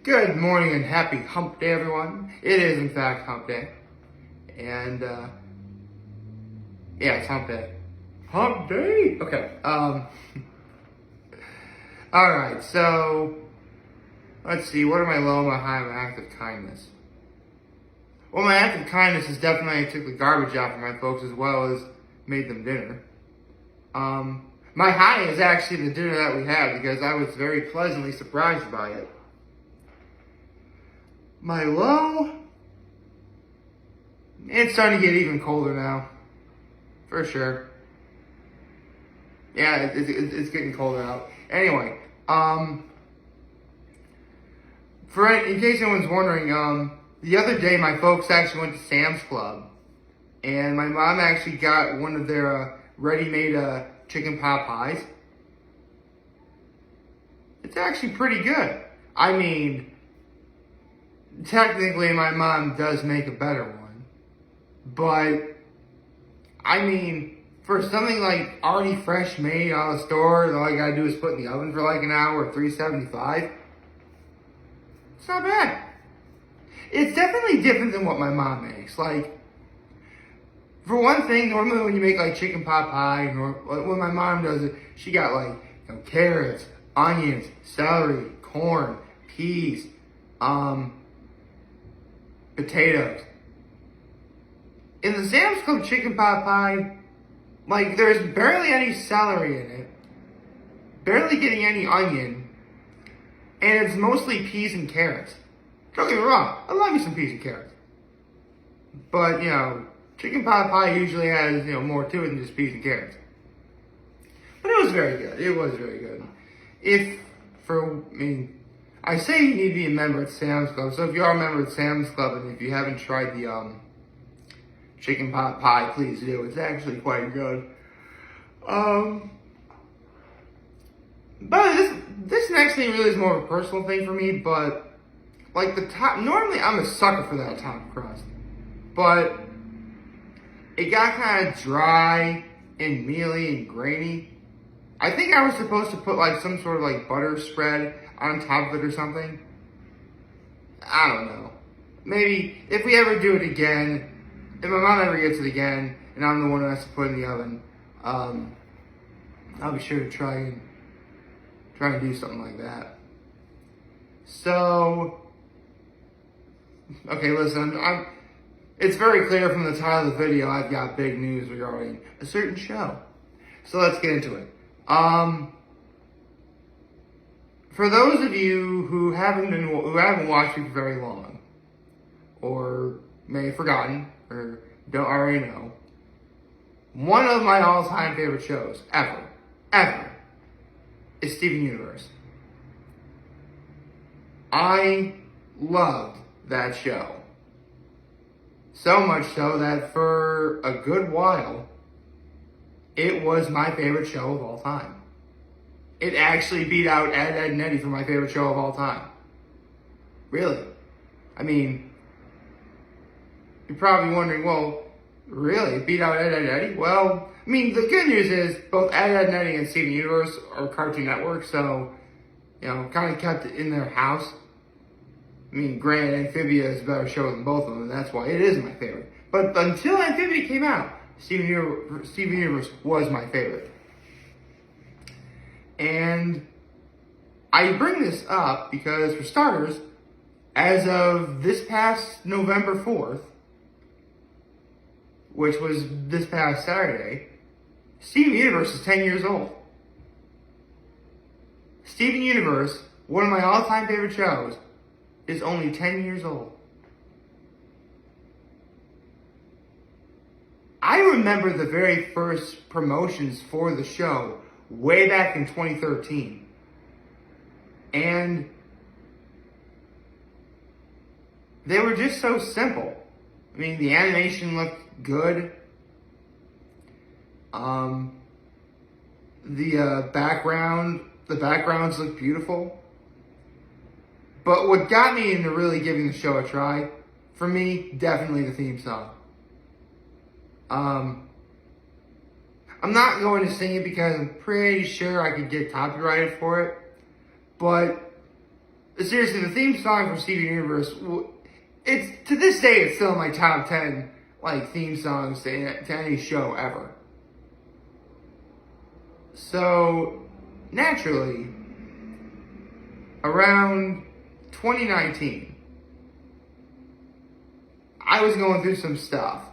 Good morning and happy hump day, everyone. It is, in fact, hump day. And, yeah, it's hump day. Hump day? Okay, alright, so, let's see, what are my low, my high, my act of kindness? Well, my act of kindness is definitely I took the garbage out for my folks as well as made them dinner. My high is actually the dinner that we had because I was very pleasantly surprised by it. My low, it's starting to get even colder now, for sure. Yeah, it's getting colder out. Anyway, in case anyone's wondering, the other day my folks actually went to Sam's Club, and my mom actually got one of their ready-made chicken pot pies. It's actually pretty good. I mean, technically my mom does make a better one, but I mean, for something like already fresh made out of the store, all you gotta do is put in the oven for like an hour at 375. It's not bad. It's definitely different than what my mom makes. Like, for one thing, normally when you make like chicken pot pie, when my mom does it, she got like, carrots, onions, celery, corn, peas, potatoes. In the Sam's Club chicken pot pie, like, there's barely any celery in it, barely getting any onion, and it's mostly peas and carrots. Don't get me wrong, I love me some peas and carrots. But, chicken pot pie usually has, more to it than just peas and carrots. But it was very good. It was very good. I say you need to be a member at Sam's Club. So if you are a member at Sam's Club and if you haven't tried the chicken pot pie, please do. It's actually quite good. But this next thing really is more of a personal thing for me. But like normally I'm a sucker for that top crust, but it got kind of dry and mealy and grainy. I think I was supposed to put like some sort of like butter spread on top of it or something. I don't know. Maybe if we ever do it again, if my mom ever gets it again, and I'm the one who has to put it in the oven, I'll be sure to try and do something like that. So, okay, listen, it's very clear from the title of the video I've got big news regarding a certain show. So let's get into it. For those of you who haven't watched me for very long, or may have forgotten, or don't already know, one of my all-time favorite shows ever, is Steven Universe. I loved that show. So much so that for a good while, it was my favorite show of all time. It actually beat out Ed, and Eddy for my favorite show of all time. Really. I mean, you're probably wondering, well, really? It beat out Ed, and Eddy? Well, I mean, the good news is both Ed, and Eddy and Steven Universe are Cartoon Network, so, kind of kept it in their house. I mean, granted, Amphibia is a better show than both of them, and that's why it is my favorite. But until Amphibia came out, Steven Universe was my favorite. And I bring this up because, for starters, as of this past November 4th, which was this past Saturday, Steven Universe is 10 years old. Steven Universe, one of my all-time favorite shows, is only 10 years old. I remember the very first promotions for the show way back in 2013. And they were just so simple. I mean, the animation looked good. The backgrounds looked beautiful. But what got me into really giving the show a try, for me, definitely the theme song. I'm not going to sing it because I'm pretty sure I could get copyrighted for it. But seriously, the theme song for Steven Universe, it's, to this day, it's still in my top 10, like, theme songs to any show ever. So, naturally, around 2019, I was going through some stuff.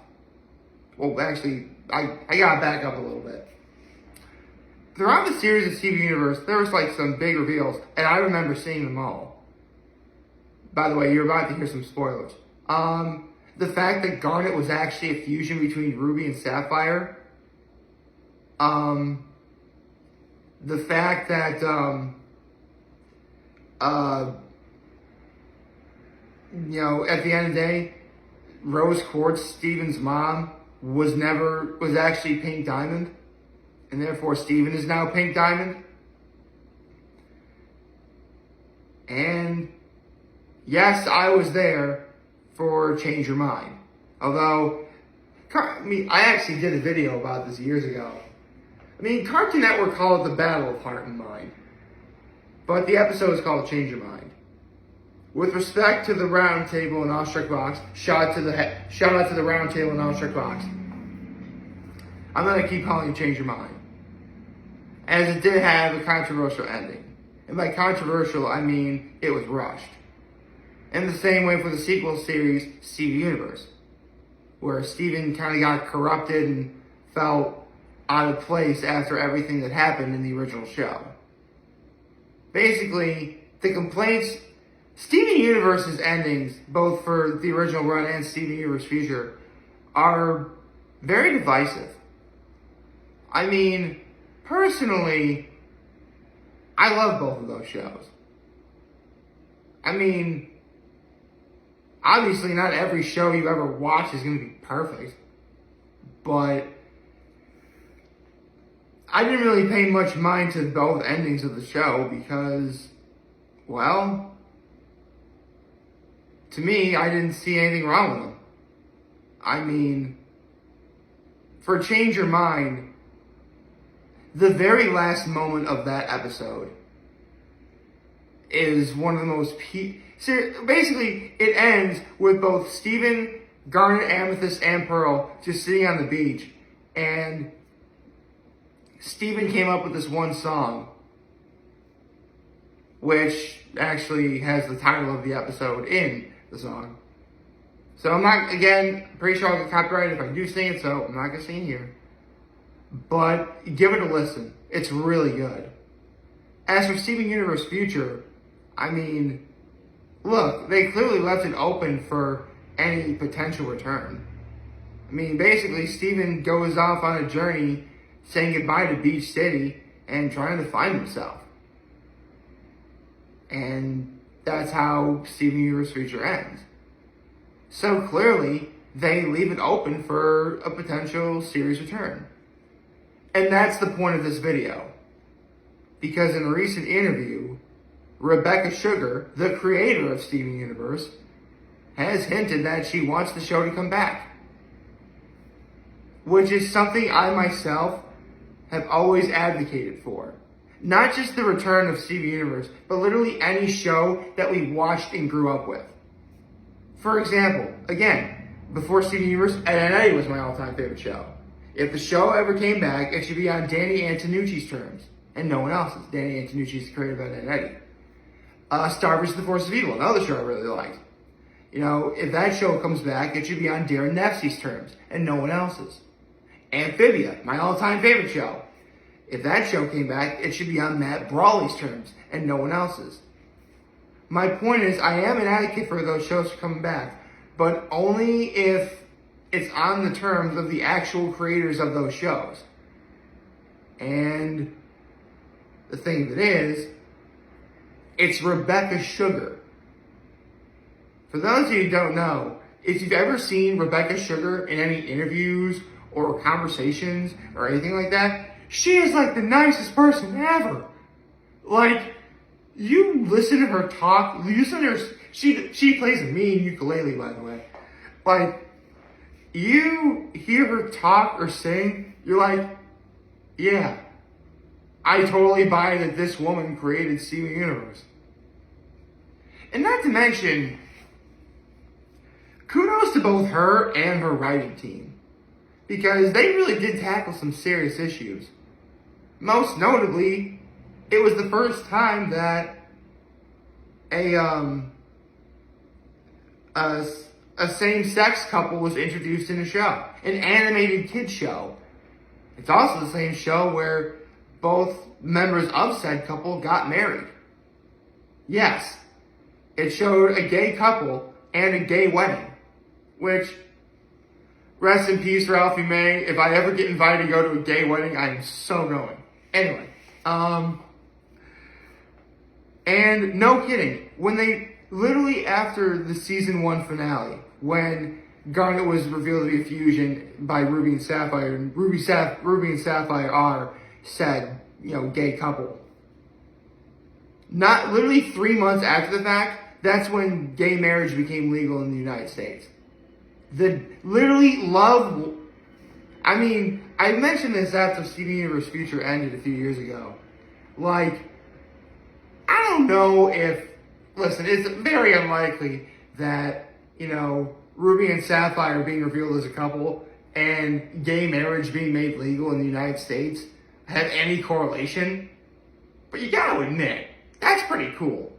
Well, actually, I gotta back up a little bit. Throughout the series of Steven Universe, there was like some big reveals, and I remember seeing them all. By the way, you're about to hear some spoilers. The fact that Garnet was actually a fusion between Ruby and Sapphire. The fact that, you know, at the end of the day, Rose Quartz, Steven's mom, was actually Pink Diamond, and therefore Steven is now Pink Diamond. And yes, I was there for Change Your Mind. Although, I actually did a video about this years ago. I mean, Cartoon Network called it the Battle of Heart and Mind. But the episode is called Change Your Mind. With respect to the Round Table and Awestruck Box, shout out to the Round Table and Awestruck Box. I'm going to keep calling it Change Your Mind. As it did have a controversial ending. And by controversial, I mean it was rushed. And the same way for the sequel series, Steven Universe, where Steven kind of got corrupted and felt out of place after everything that happened in the original show. Basically, the complaints, Steven Universe's endings, both for the original run and Steven Universe Future, are very divisive. I mean, personally, I love both of those shows. I mean, obviously not every show you ever watch is going to be perfect, but I didn't really pay much mind to both endings of the show because, well, to me, I didn't see anything wrong with them. I mean, for Change Your Mind, the very last moment of that episode is one of the most basically, it ends with both Steven, Garnet, Amethyst, and Pearl just sitting on the beach, and Steven came up with this one song, which actually has the title of the episode in the song. So I'm not, again, pretty sure I'll get copyrighted if I do sing it, so I'm not going to sing it here. But give it a listen. It's really good. As for Steven Universe Future, I mean, look, they clearly left it open for any potential return. I mean, basically, Steven goes off on a journey saying goodbye to Beach City and trying to find himself. And that's how Steven Universe Future ends. So clearly, they leave it open for a potential series return. And that's the point of this video. Because in a recent interview, Rebcca Sugar, the creator of Steven Universe, has hinted that she wants the show to come back. Which is something I myself have always advocated for. Not just the return of Steven Universe, but literally any show that we watched and grew up with. For example, again, before Steven Universe, Ed and Eddie was my all-time favorite show. If the show ever came back, it should be on Danny Antonucci's terms, and no one else's. Danny Antonucci is the creator of Ed and Eddie. Star vs. the Force of Evil, another show I really liked. You know, if that show comes back, it should be on Darren Nefsey's terms, and no one else's. Amphibia, my all-time favorite show. If that show came back, it should be on Matt Brawley's terms, and no one else's. My point is, I am an advocate for those shows coming back, but only if it's on the terms of the actual creators of those shows. And the thing of it is, it's Rebcca Sugar. For those of you who don't know, if you've ever seen Rebcca Sugar in any interviews or conversations or anything like that, she is like the nicest person ever. Like, you listen to her talk, you listen to her, she plays a mean ukulele, by the way. Like, you hear her talk or sing, you're like, yeah, I totally buy that this woman created Steven Universe. And not to mention, kudos to both her and her writing team, because they really did tackle some serious issues. Most notably, it was the first time that a same-sex couple was introduced in a show, an animated kids show. It's also the same show where both members of said couple got married. Yes, it showed a gay couple and a gay wedding, which, rest in peace, Ralphie May. If I ever get invited to go to a gay wedding, I am so going. Anyway, and no kidding, when they, literally after the season 1 finale, when Garnet was revealed to be a fusion by Ruby and Sapphire, and Ruby and Sapphire are said, gay couple. Not literally 3 months after the fact, that's when gay marriage became legal in the United States. I mentioned this after Steven Universe Future ended a few years ago. I don't know if, listen, it's very unlikely that, Ruby and Sapphire being revealed as a couple and gay marriage being made legal in the United States have any correlation. But you gotta admit, that's pretty cool.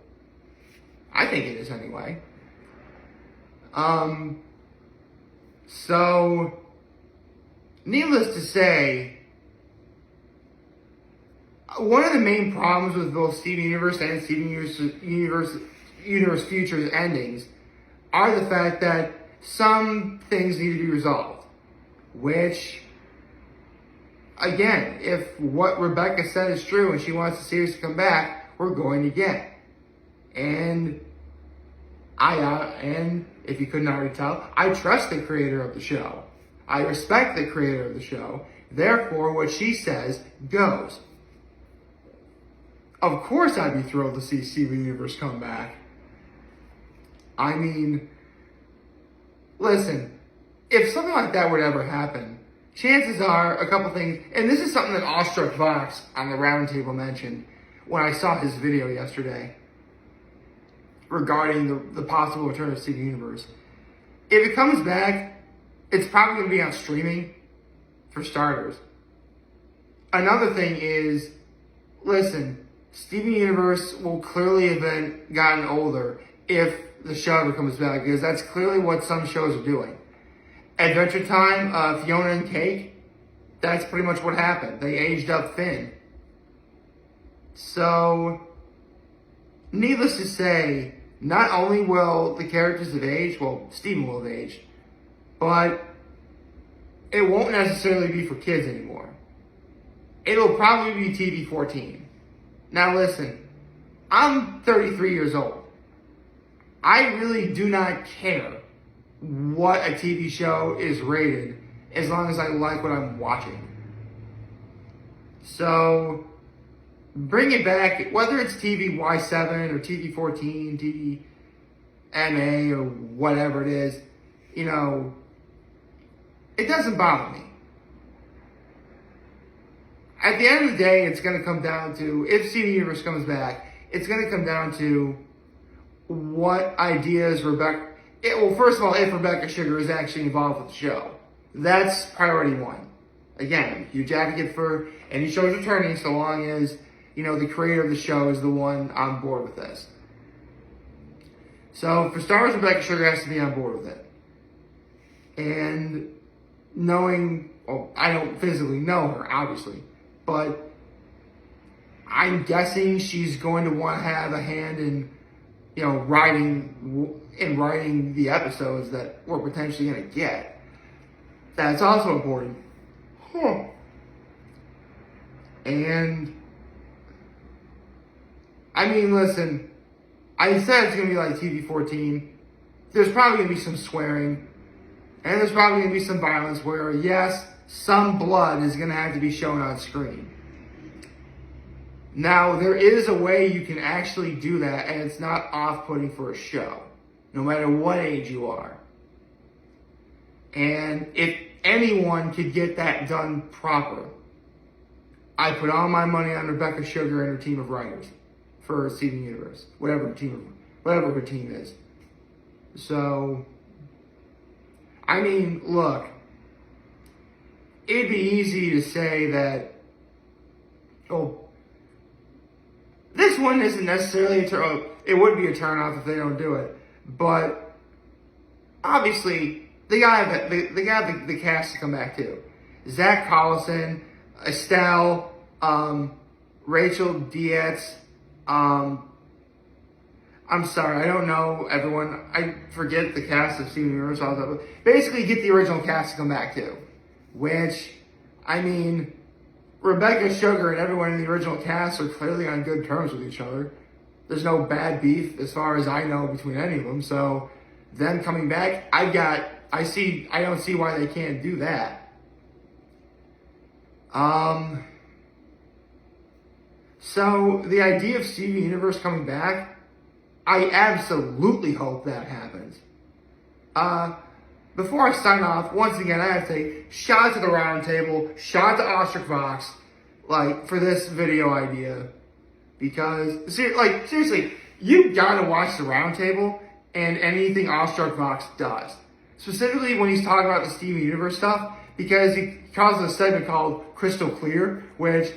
I think it is anyway. So, needless to say, one of the main problems with both Steven Universe and Steven Universe Future's endings are the fact that some things need to be resolved. Which, again, if what Rebcca said is true and she wants the series to come back, we're going to get. And if you couldn't already tell, I trust the creator of the show. I respect the creator of the show. Therefore, what she says goes. Of course I'd be thrilled to see Steven Universe come back. Listen, if something like that would ever happen, chances are a couple things, and this is something that Awestruck Vox on the roundtable mentioned when I saw his video yesterday regarding the possible return of Steven Universe. If it comes back, it's probably going to be on streaming, for starters. Another thing is, listen, Steven Universe will clearly have gotten older if the show ever comes back, because that's clearly what some shows are doing. Adventure Time, Fiona and Cake, that's pretty much what happened. They aged up Finn. So, needless to say, not only will the characters have aged, well, Steven will have aged, but it won't necessarily be for kids anymore. It'll probably be TV-14. Now listen, I'm 33 years old. I really do not care what a TV show is rated as long as I like what I'm watching. So, bring it back, whether it's TV-Y7 or TV-14, TV-MA or whatever it is, it doesn't bother me. At the end of the day, it's going to come down to, if Steven Universe comes back, it's going to come down to what ideas Rebcca... first of all, if Rebcca Sugar is actually involved with the show. That's priority 1. Again, I'm a huge advocate for any show's returning, so long as, the creator of the show is the one on board with this. So, for starters, Rebcca Sugar has to be on board with it. And I don't physically know her, obviously, but I'm guessing she's going to want to have a hand in, writing the episodes that we're potentially going to get. That's also important. And, listen, I said it's going to be like TV-14. There's probably going to be some swearing, and there's probably going to be some violence where, yes, some blood is going to have to be shown on screen. Now, there is a way you can actually do that, and it's not off-putting for a show, no matter what age you are. And if anyone could get that done proper, I put all my money on Rebcca Sugar and her team of writers for Steven Universe, whatever team whatever her team is. So, I mean, look, it'd be easy to say that, oh, this one isn't necessarily it would be a turnoff if they don't do it, but obviously they got the cast to come back too. Zach Collison, Estelle, Rachel Dietz. I'm sorry, I don't know everyone. I forget the cast of Steven Universe. Basically, get the original cast to come back too. Which, I mean, Rebecca Sugar and everyone in the original cast are clearly on good terms with each other. There's no bad beef, as far as I know, between any of them. So, them coming back, I don't see why they can't do that. So the idea of Steven Universe coming back, I absolutely hope that happens. Before I sign off, once again, I have to say, shout out to the Roundtable, shout out to Ostrich Vox, for this video idea. Because, seriously, you gotta watch the Roundtable and anything Ostrich Vox does. Specifically when he's talking about the Steven Universe stuff, because he calls a segment called Crystal Clear, which,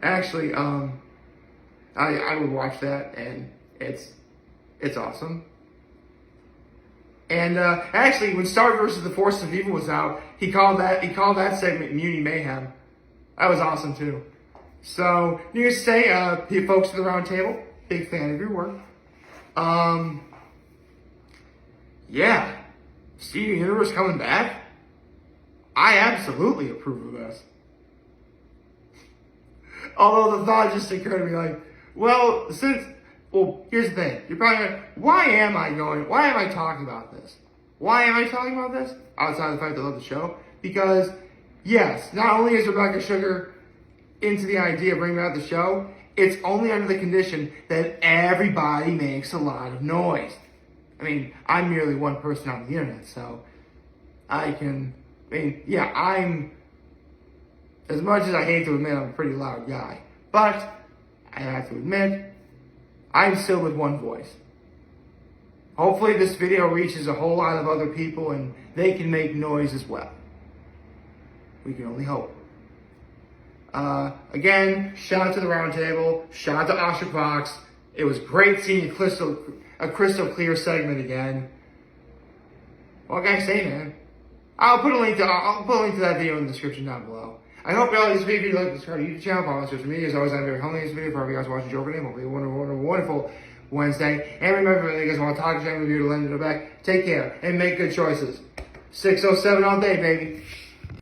actually, I would watch that, and it's awesome. And actually, when Star vs. the Force of Evil was out, he called that segment Muni Mayhem. That was awesome too. So, needless to say, folks at the round table, big fan of your work. Yeah, Steven Universe coming back. I absolutely approve of this. Although the thought just occurred to me well, here's the thing. You're probably going, why am I talking about this? Why am I talking about this? Outside of the fact that I love the show. Because, yes, not only is Rebecca Sugar into the idea of bringing out the show, it's only under the condition that everybody makes a lot of noise. I mean, I'm merely one person on the internet, so I'm, as much as I hate to admit, I'm a pretty loud guy. But, I have to admit, I'm still with one voice. Hopefully this video reaches a whole lot of other people and they can make noise as well. We can only hope. Again, shout out to the Roundtable, shout out to Ostrich Vox. It was great seeing a crystal clear segment again. What can I say, man? I'll put a link to that video in the description down below. I hope you all these videos like this YouTube channel, follow us on social media. As always, I'm very humble in this video for you guys watching Joe Name. Hopefully a wonderful Wednesday. And remember, if you guys want to talk to me, review to lend it back. Take care and make good choices. 607 all day, baby.